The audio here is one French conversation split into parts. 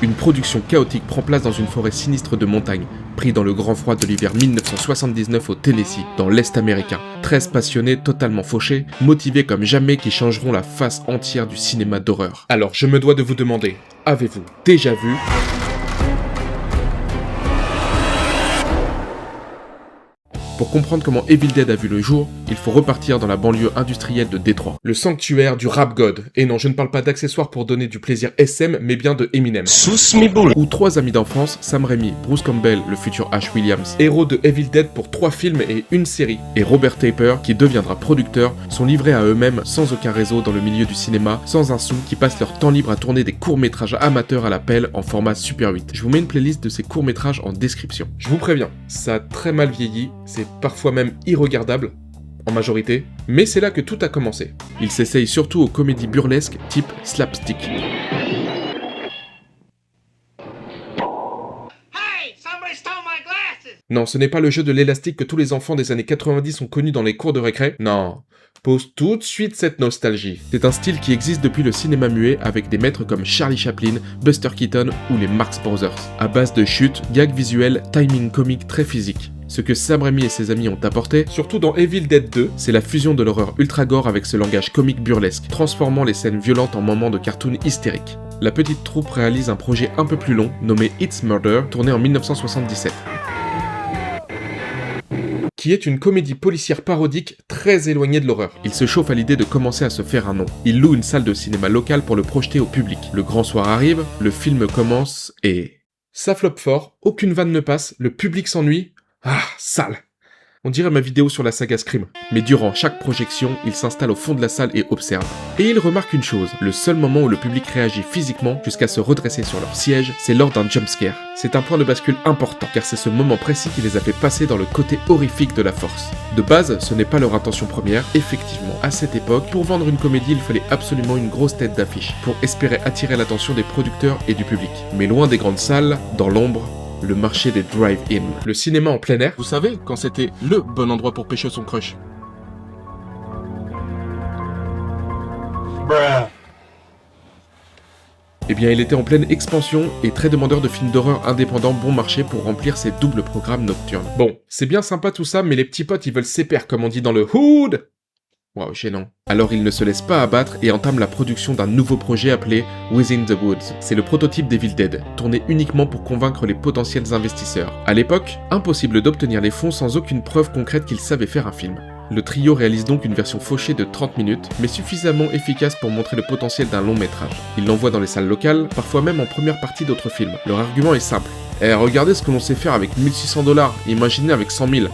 Une production chaotique prend place dans une forêt sinistre de montagne, pris dans le grand froid de l'hiver 1979 au Tennessee, dans l'Est américain. 13 passionnés totalement fauchés, motivés comme jamais qui changeront la face entière du cinéma d'horreur. Alors je me dois de vous demander, avez-vous déjà vu Pour comprendre comment Evil Dead a vu le jour, il faut repartir dans la banlieue industrielle de Détroit. Le sanctuaire du rap god. Et non, je ne parle pas d'accessoires pour donner du plaisir SM, mais bien de Eminem. Où 3 amis d'enfance, Sam Raimi, Bruce Campbell, le futur Ash Williams, héros de Evil Dead pour 3 films et une série, et Robert Taper, qui deviendra producteur, sont livrés à eux-mêmes sans aucun réseau dans le milieu du cinéma, sans un sou, qui passent leur temps libre à tourner des courts-métrages amateurs à la pelle en format Super 8. Je vous mets une playlist de ces courts-métrages en description. Je vous préviens, ça a très mal vieilli, c'est parfois même irregardable, en majorité, mais c'est là que tout a commencé. Il s'essaye surtout aux comédies burlesques type slapstick. Non, ce n'est pas le jeu de l'élastique que tous les enfants des années 90 ont connu dans les cours de récré. Non. Pose tout de suite cette nostalgie. C'est un style qui existe depuis le cinéma muet avec des maîtres comme Charlie Chaplin, Buster Keaton ou les Marx Brothers. À base de chutes, gags visuels, timing comique très physique. Ce que Sam Raimi et ses amis ont apporté, surtout dans Evil Dead 2, c'est la fusion de l'horreur ultra-gore avec ce langage comique burlesque, transformant les scènes violentes en moments de cartoon hystérique. La petite troupe réalise un projet un peu plus long, nommé It's Murder, tourné en 1977. Qui est une comédie policière parodique très éloignée de l'horreur. Il se chauffe à l'idée de commencer à se faire un nom. Il loue une salle de cinéma locale pour le projeter au public. Le grand soir arrive, le film commence et... ça floppe fort, aucune vanne ne passe, le public s'ennuie. Ah, sale. On dirait ma vidéo sur la saga Scream. Mais durant chaque projection, il s'installe au fond de la salle et observe. Et il remarque une chose, le seul moment où le public réagit physiquement jusqu'à se redresser sur leur siège, c'est lors d'un jumpscare. C'est un point de bascule important, car c'est ce moment précis qui les a fait passer dans le côté horrifique de la force. De base, ce n'est pas leur intention première, effectivement. À cette époque, pour vendre une comédie, il fallait absolument une grosse tête d'affiche, pour espérer attirer l'attention des producteurs et du public. Mais loin des grandes salles, dans l'ombre, le marché des drive-in. Le cinéma en plein air, vous savez, quand c'était le bon endroit pour pêcher son crush. Bruh. Eh bien, il était en pleine expansion et très demandeur de films d'horreur indépendants bon marché pour remplir ses doubles programmes nocturnes. Bon, c'est bien sympa tout ça, mais les petits potes ils veulent s'épaire comme on dit dans le hood. Waouh, gênant. Alors il ne se laisse pas abattre et entame la production d'un nouveau projet appelé Within the Woods. C'est le prototype d'Evil Dead, tourné uniquement pour convaincre les potentiels investisseurs. À l'époque, impossible d'obtenir les fonds sans aucune preuve concrète qu'ils savaient faire un film. Le trio réalise donc une version fauchée de 30 minutes, mais suffisamment efficace pour montrer le potentiel d'un long métrage. Ils l'envoient dans les salles locales, parfois même en première partie d'autres films. Leur argument est simple. Regardez ce que l'on sait faire avec 1600 $, imaginez avec 100 000.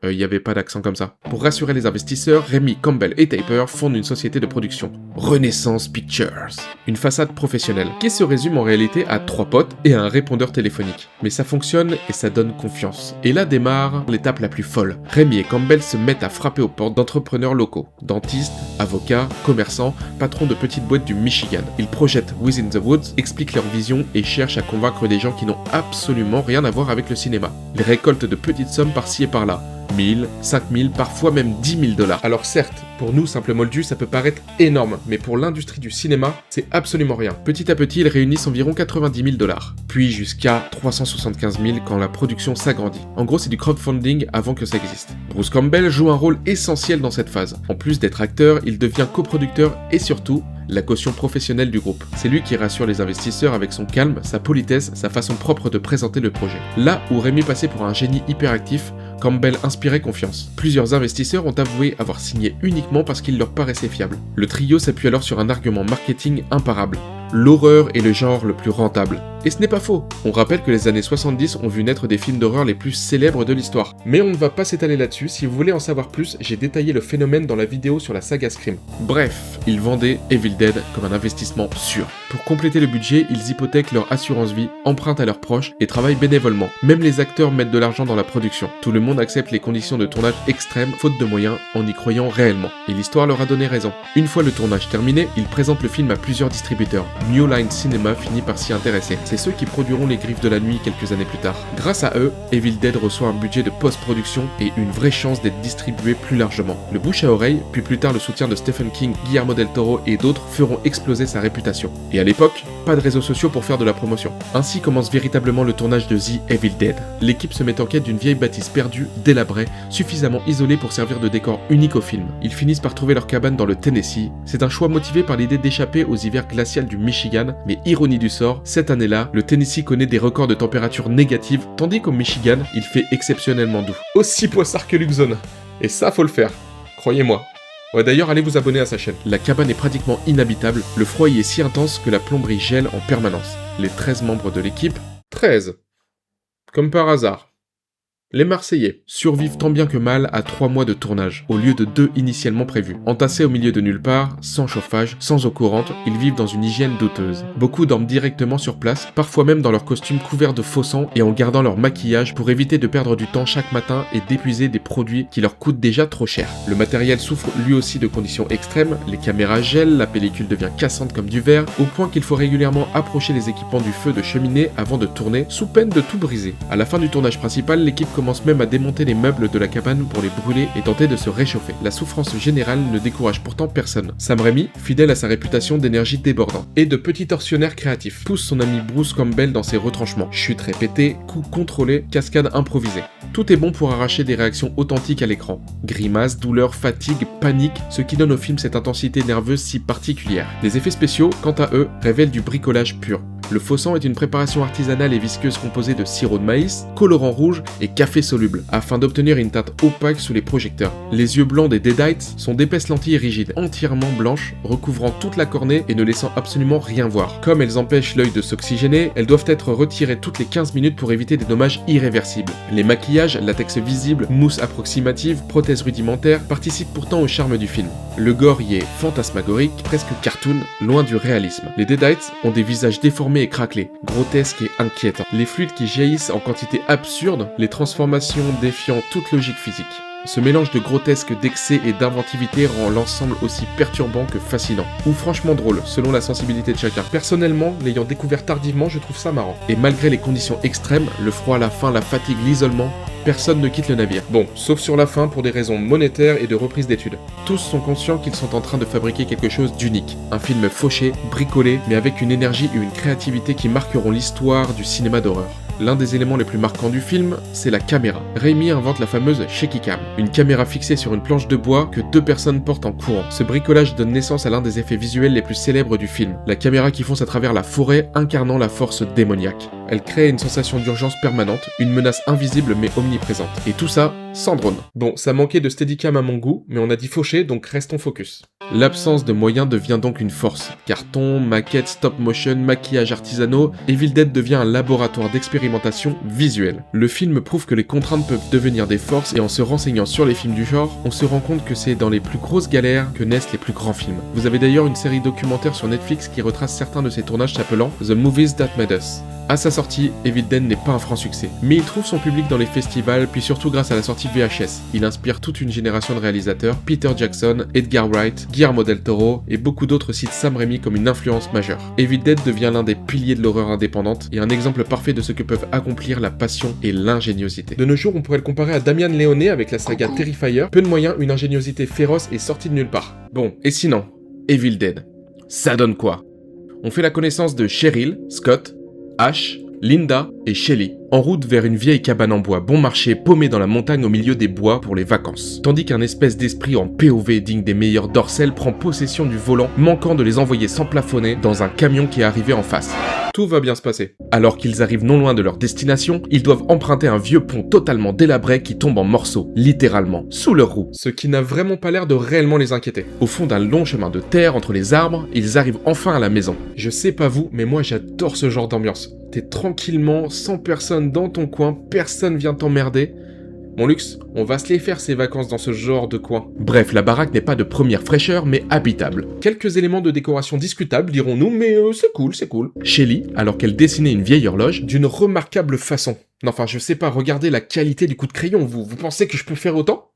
Il n'y avait pas d'accent comme ça. Pour rassurer les investisseurs, Raimi, Campbell et Taper fondent une société de production, Renaissance Pictures. Une façade professionnelle, qui se résume en réalité à 3 potes et un répondeur téléphonique. Mais ça fonctionne et ça donne confiance. Et là démarre l'étape la plus folle. Raimi et Campbell se mettent à frapper aux portes d'entrepreneurs locaux, dentistes, avocats, commerçants, patrons de petites boîtes du Michigan. Ils projettent Within the Woods, expliquent leur vision et cherchent à convaincre des gens qui n'ont absolument rien à voir avec le cinéma. Ils récoltent de petites sommes par-ci et par-là. 1000, 5000, parfois même 10 000 $. Alors certes, pour nous, simples moldus, ça peut paraître énorme, mais pour l'industrie du cinéma, c'est absolument rien. Petit à petit, ils réunissent environ 90 000 $, puis jusqu'à 375 000 quand la production s'agrandit. En gros, c'est du crowdfunding avant que ça existe. Bruce Campbell joue un rôle essentiel dans cette phase. En plus d'être acteur, il devient coproducteur et surtout, la caution professionnelle du groupe. C'est lui qui rassure les investisseurs avec son calme, sa politesse, sa façon propre de présenter le projet. Là où Raimi passait pour un génie hyperactif, Campbell inspirait confiance. Plusieurs investisseurs ont avoué avoir signé uniquement parce qu'il leur paraissait fiable. Le trio s'appuie alors sur un argument marketing imparable. L'horreur est le genre le plus rentable. Et ce n'est pas faux. On rappelle que les années 70 ont vu naître des films d'horreur les plus célèbres de l'histoire. Mais on ne va pas s'étaler là-dessus, si vous voulez en savoir plus, j'ai détaillé le phénomène dans la vidéo sur la saga Scream. Bref, ils vendaient Evil Dead comme un investissement sûr. Pour compléter le budget, ils hypothèquent leur assurance vie, empruntent à leurs proches et travaillent bénévolement. Même les acteurs mettent de l'argent dans la production. Tout le monde accepte les conditions de tournage extrêmes, faute de moyens, en y croyant réellement. Et l'histoire leur a donné raison. Une fois le tournage terminé, ils présentent le film à plusieurs distributeurs. New Line Cinema finit par s'y intéresser. c'est ceux qui produiront Les Griffes de la Nuit quelques années plus tard. Grâce à eux, Evil Dead reçoit un budget de post-production et une vraie chance d'être distribué plus largement. Le bouche à oreille, puis plus tard le soutien de Stephen King, Guillermo del Toro et d'autres feront exploser sa réputation. Et à l'époque, pas de réseaux sociaux pour faire de la promotion. Ainsi commence véritablement le tournage de The Evil Dead. L'équipe se met en quête d'une vieille bâtisse perdue, délabrée, suffisamment isolée pour servir de décor unique au film. Ils finissent par trouver leur cabane dans le Tennessee. C'est un choix motivé par l'idée d'échapper aux hivers glacials du Michigan, mais ironie du sort, cette année-là, le Tennessee connaît des records de température négative, tandis qu'au Michigan, il fait exceptionnellement doux. Aussi poissard que Luxon. Et ça, faut le faire. Croyez-moi. Ouais, d'ailleurs, allez vous abonner à sa chaîne. La cabane est pratiquement inhabitable, le froid y est si intense que la plomberie gèle en permanence. Les 13 membres de l'équipe, 13. Comme par hasard. Les Marseillais survivent tant bien que mal à 3 mois de tournage, au lieu de 2 initialement prévus. Entassés au milieu de nulle part, sans chauffage, sans eau courante, ils vivent dans une hygiène douteuse. Beaucoup dorment directement sur place, parfois même dans leurs costumes couverts de faux sang et en gardant leur maquillage pour éviter de perdre du temps chaque matin et d'épuiser des produits qui leur coûtent déjà trop cher. Le matériel souffre lui aussi de conditions extrêmes, les caméras gèlent, la pellicule devient cassante comme du verre, au point qu'il faut régulièrement approcher les équipements du feu de cheminée avant de tourner, sous peine de tout briser. À la fin du tournage principal, l'équipe commence même à démonter les meubles de la cabane pour les brûler et tenter de se réchauffer. La souffrance générale ne décourage pourtant personne. Sam Raimi, fidèle à sa réputation d'énergie débordante et de petit tortionnaire créatif, pousse son ami Bruce Campbell dans ses retranchements. Chutes répétées, coups contrôlés, cascades improvisées. Tout est bon pour arracher des réactions authentiques à l'écran. Grimaces, douleur, fatigue, panique, ce qui donne au film cette intensité nerveuse si particulière. Les effets spéciaux, quant à eux, révèlent du bricolage pur. Le faux sang est une préparation artisanale et visqueuse composée de sirop de maïs, colorant rouge et café soluble, afin d'obtenir une teinte opaque sous les projecteurs. Les yeux blancs des Deadites sont d'épaisses lentilles rigides, entièrement blanches, recouvrant toute la cornée et ne laissant absolument rien voir. Comme elles empêchent l'œil de s'oxygéner, elles doivent être retirées toutes les 15 minutes pour éviter des dommages irréversibles. Les maquillages, latex visible, mousse approximative, prothèses rudimentaires, participent pourtant au charme du film. Le gore y est fantasmagorique, presque cartoon, loin du réalisme. Les Deadites ont des visages déformés et craquelés, grotesques et inquiétants. Les fluides qui jaillissent en quantité absurde, les transformations défiant toute logique physique. Ce mélange de grotesque, d'excès et d'inventivité rend l'ensemble aussi perturbant que fascinant, ou franchement drôle, selon la sensibilité de chacun. Personnellement, l'ayant découvert tardivement, je trouve ça marrant. Et malgré les conditions extrêmes, le froid, la faim, la fatigue, l'isolement, personne ne quitte le navire. Bon, sauf sur la fin pour des raisons monétaires et de reprise d'études. Tous sont conscients qu'ils sont en train de fabriquer quelque chose d'unique. Un film fauché, bricolé, mais avec une énergie et une créativité qui marqueront l'histoire du cinéma d'horreur. L'un des éléments les plus marquants du film, c'est la caméra. Raimi invente la fameuse shaky cam, une caméra fixée sur une planche de bois que 2 personnes portent en courant. Ce bricolage donne naissance à l'un des effets visuels les plus célèbres du film, la caméra qui fonce à travers la forêt incarnant la force démoniaque. Elle crée une sensation d'urgence permanente, une menace invisible mais omniprésente. Et tout ça, sans drone. Bon, ça manquait de steadicam à mon goût, mais on a dit fauché, donc restons focus. L'absence de moyens devient donc une force. Carton, maquettes, stop motion, maquillage artisanaux, Evil Dead devient un laboratoire d'expérimentation visuelle. Le film prouve que les contraintes peuvent devenir des forces et en se renseignant sur les films du genre, on se rend compte que c'est dans les plus grosses galères que naissent les plus grands films. Vous avez d'ailleurs une série documentaire sur Netflix qui retrace certains de ces tournages s'appelant The Movies That Made Us. À sa sortie, Evil Dead n'est pas un franc succès, mais il trouve son public dans les festivals, puis surtout grâce à la sortie VHS. Il inspire toute une génération de réalisateurs, Peter Jackson, Edgar Wright, Guillermo del Toro, et beaucoup d'autres citent Sam Raimi comme une influence majeure. Evil Dead devient l'un des piliers de l'horreur indépendante, et un exemple parfait de ce que peuvent accomplir la passion et l'ingéniosité. De nos jours, on pourrait le comparer à Damian Leone avec la saga Terrifier, peu de moyens, une ingéniosité féroce et sortie de nulle part. Bon, et sinon, Evil Dead, ça donne quoi? On fait la connaissance de Cheryl, Scott, Ash, Linda et Shelly, en route vers une vieille cabane en bois bon marché paumée dans la montagne au milieu des bois pour les vacances. Tandis qu'un espèce d'esprit en POV digne des meilleurs dorsels prend possession du volant, manquant de les envoyer sans plafonner dans un camion qui est arrivé en face. Tout va bien se passer. Alors qu'ils arrivent non loin de leur destination, ils doivent emprunter un vieux pont totalement délabré qui tombe en morceaux, littéralement, sous leur roue. Ce qui n'a vraiment pas l'air de réellement les inquiéter. Au fond d'un long chemin de terre entre les arbres, ils arrivent enfin à la maison. Je sais pas vous, mais moi j'adore ce genre d'ambiance. T'es tranquillement, sans personne dans ton coin, personne vient t'emmerder. Mon luxe, on va se les faire ces vacances dans ce genre de coin. Bref, la baraque n'est pas de première fraîcheur, mais habitable. Quelques éléments de décoration discutables, dirons-nous, mais c'est cool, c'est cool. Shelly, alors qu'elle dessinait une vieille horloge, d'une remarquable façon. Non, enfin, je sais pas, regardez la qualité du coup de crayon, vous pensez que je peux faire autant ?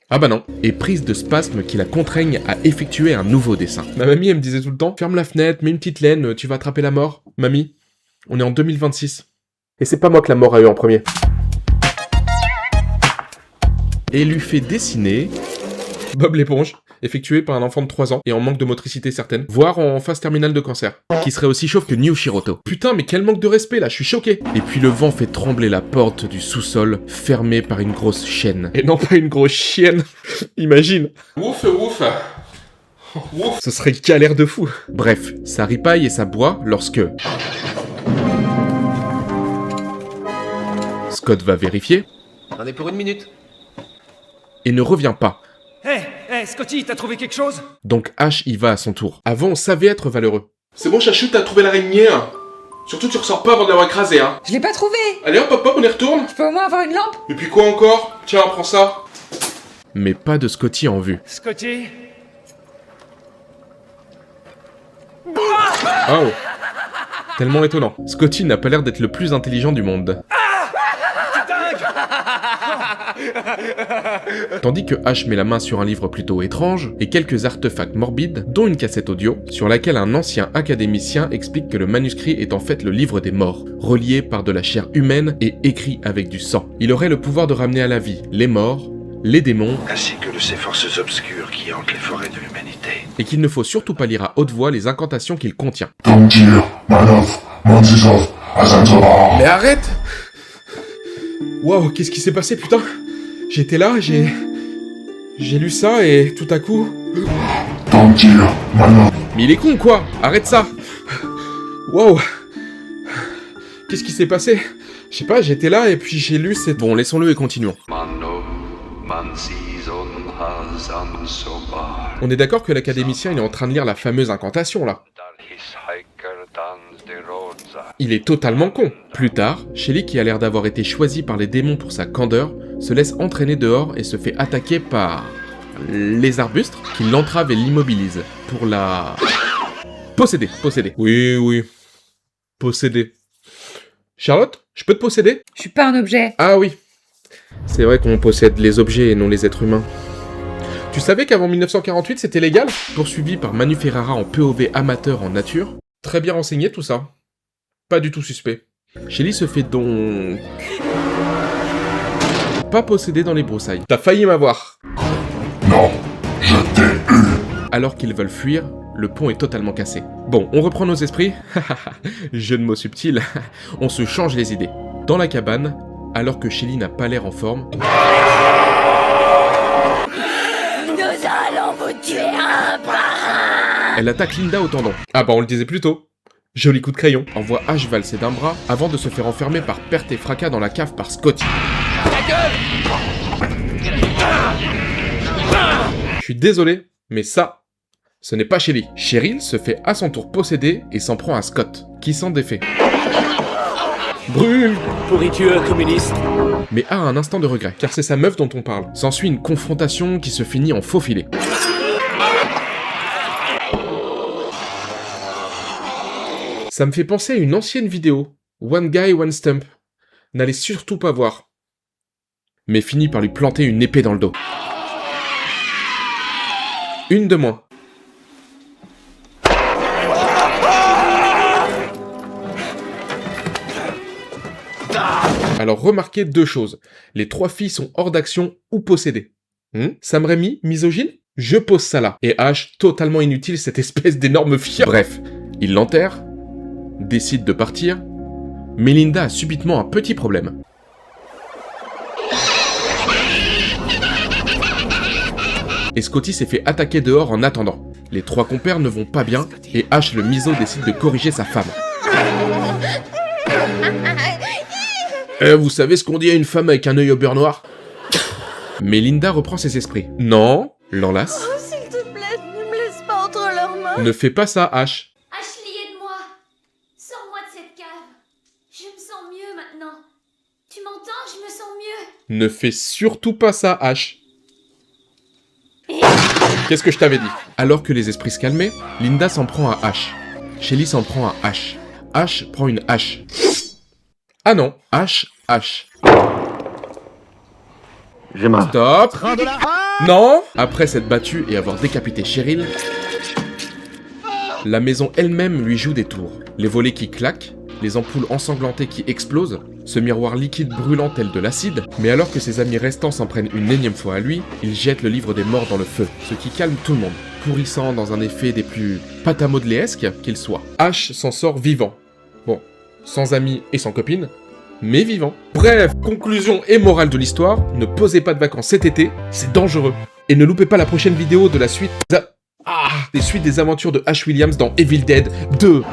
Ah bah non. Et prise de spasme qui la contraignent à effectuer un nouveau dessin. Ma mamie, elle me disait tout le temps, ferme la fenêtre, mets une petite laine, tu vas attraper la mort. Mamie, on est en 2026. Et c'est pas moi que la mort a eu en premier. Et lui fait dessiner Bob l'éponge, effectué par un enfant de 3 ans et en manque de motricité certaine, voire en phase terminale de cancer, qui serait aussi chauve que New Shiroto. Putain, mais quel manque de respect là, je suis choqué. Et puis le vent fait trembler la porte du sous-sol, fermée par une grosse chaîne. Et non pas une grosse chienne, imagine. Ouf, ouf. Ouf. Ce serait galère de fou. Bref, ça ripaille et ça boit lorsque... Scott va vérifier. On est pour 1 minute. Et ne revient pas. Hé, Scotty, t'as trouvé quelque chose? Donc Ash y va à son tour. Avant, on savait être valeureux. C'est bon, Chachou, t'as trouvé l'araignée, hein. Surtout, tu ressors pas avant de l'avoir écrasée, hein. Je l'ai pas trouvé. Allez hop, hop, hop, on y retourne. Je peux au moins avoir une lampe? Et puis quoi encore? Tiens, prends ça. Mais pas de Scotty en vue. Scotty? Oh. Tellement étonnant. Scotty n'a pas l'air d'être le plus intelligent du monde. Tandis que Ash met la main sur un livre plutôt étrange et quelques artefacts morbides, dont une cassette audio, sur laquelle un ancien académicien explique que le manuscrit est en fait le livre des morts, relié par de la chair humaine et écrit avec du sang. Il aurait le pouvoir de ramener à la vie les morts, les démons, ainsi que de ces forces obscures qui hantent les forêts de l'humanité. Et qu'il ne faut surtout pas lire à haute voix les incantations qu'il contient. Mais arrête! Wow, qu'est-ce qui s'est passé, putain? J'étais là, j'ai lu ça et tout à coup... Mais il est con ou quoi? Arrête ça! Wow! Qu'est-ce qui s'est passé? Je sais pas, j'étais là et puis j'ai lu cette... Bon, laissons-le et continuons. On est d'accord que l'académicien il est en train de lire la fameuse incantation là. Il est totalement con. Plus tard, Shelly, qui a l'air d'avoir été choisi par les démons pour sa candeur, se laisse entraîner dehors et se fait attaquer par... les arbustes, qui l'entravent et l'immobilisent. Pour la... posséder. Oui. Posséder. Charlotte, je peux te posséder? Je suis pas un objet. Ah oui. C'est vrai qu'on possède les objets et non les êtres humains. Tu savais qu'avant 1948, c'était légal? Poursuivi par Manu Ferrara en POV amateur en nature. Très bien renseigné tout ça. Pas du tout suspect. Shelly se fait donc... pas posséder dans les broussailles. T'as failli m'avoir. Non, je t'ai eu. Alors qu'ils veulent fuir, le pont est totalement cassé. Bon, on reprend nos esprits. Jeu de mots subtil. On se change les idées. Dans la cabane, alors que Shelly n'a pas l'air en forme... Nous allons vous tuer un par un. Elle attaque Linda au tendon. Ah bah on le disait plus tôt. Joli coup de crayon. Envoie Ash valser d'un bras avant de se faire enfermer par perte et fracas dans la cave par Scotty. Je suis désolé, mais ça, ce n'est pas Shelly. Cheryl se fait à son tour posséder et s'en prend à Scott, qui s'en défait. Brûle! Pourriture communiste. Mais a un instant de regret, car c'est sa meuf dont on parle. S'ensuit une confrontation qui se finit en faux filet. Ça me fait penser à une ancienne vidéo, One Guy, One Stump. N'allez surtout pas voir. Mais finit par lui planter une épée dans le dos. Une de moins. Alors remarquez 2 choses. Les 3 filles sont hors d'action ou possédées. Sam Raimi, misogyne? Je pose ça là. Et Ash, totalement inutile, cette espèce d'énorme fière. Bref, il l'enterre, décide de partir, mais Linda a subitement un petit problème. Et Scotty s'est fait attaquer dehors en attendant. Les 3 compères ne vont pas bien, et Ash le miso décide de corriger sa femme. Vous savez ce qu'on dit à une femme avec un œil au beurre noir? Mais Linda reprend ses esprits. Non, l'enlace. Oh, s'il te plaît, ne me laisse pas entre leurs mains. Ne fais pas ça, Ash. Ashley, aide-moi. Sors-moi de cette cave. Je me sens mieux maintenant. Tu m'entends? Je me sens mieux. Ne fais surtout pas ça, Ash. Qu'est-ce que je t'avais dit? Alors que les esprits se calmaient, Linda s'en prend à Ash. Shelly s'en prend à Ash. Ash prend une hache. Ah non, Ash. J'ai marre. Stop. Train de la... Ah Non! Après s'être battu et avoir décapité Cheryl, la maison elle-même lui joue des tours. Les volets qui claquent, les ampoules ensanglantées qui explosent, ce miroir liquide brûlant tel de l'acide, mais alors que ses amis restants s'en prennent une énième fois à lui, il jette le livre des morts dans le feu, ce qui calme tout le monde, pourrissant dans un effet des plus pâte-à-modeléesques qu'il soit. Ash s'en sort vivant. Bon, sans amis et sans copine, mais vivant. Bref, conclusion et morale de l'histoire, ne posez pas de vacances cet été, c'est dangereux. Et ne loupez pas la prochaine vidéo de la suite des suites des aventures de Ash Williams dans Evil Dead 2.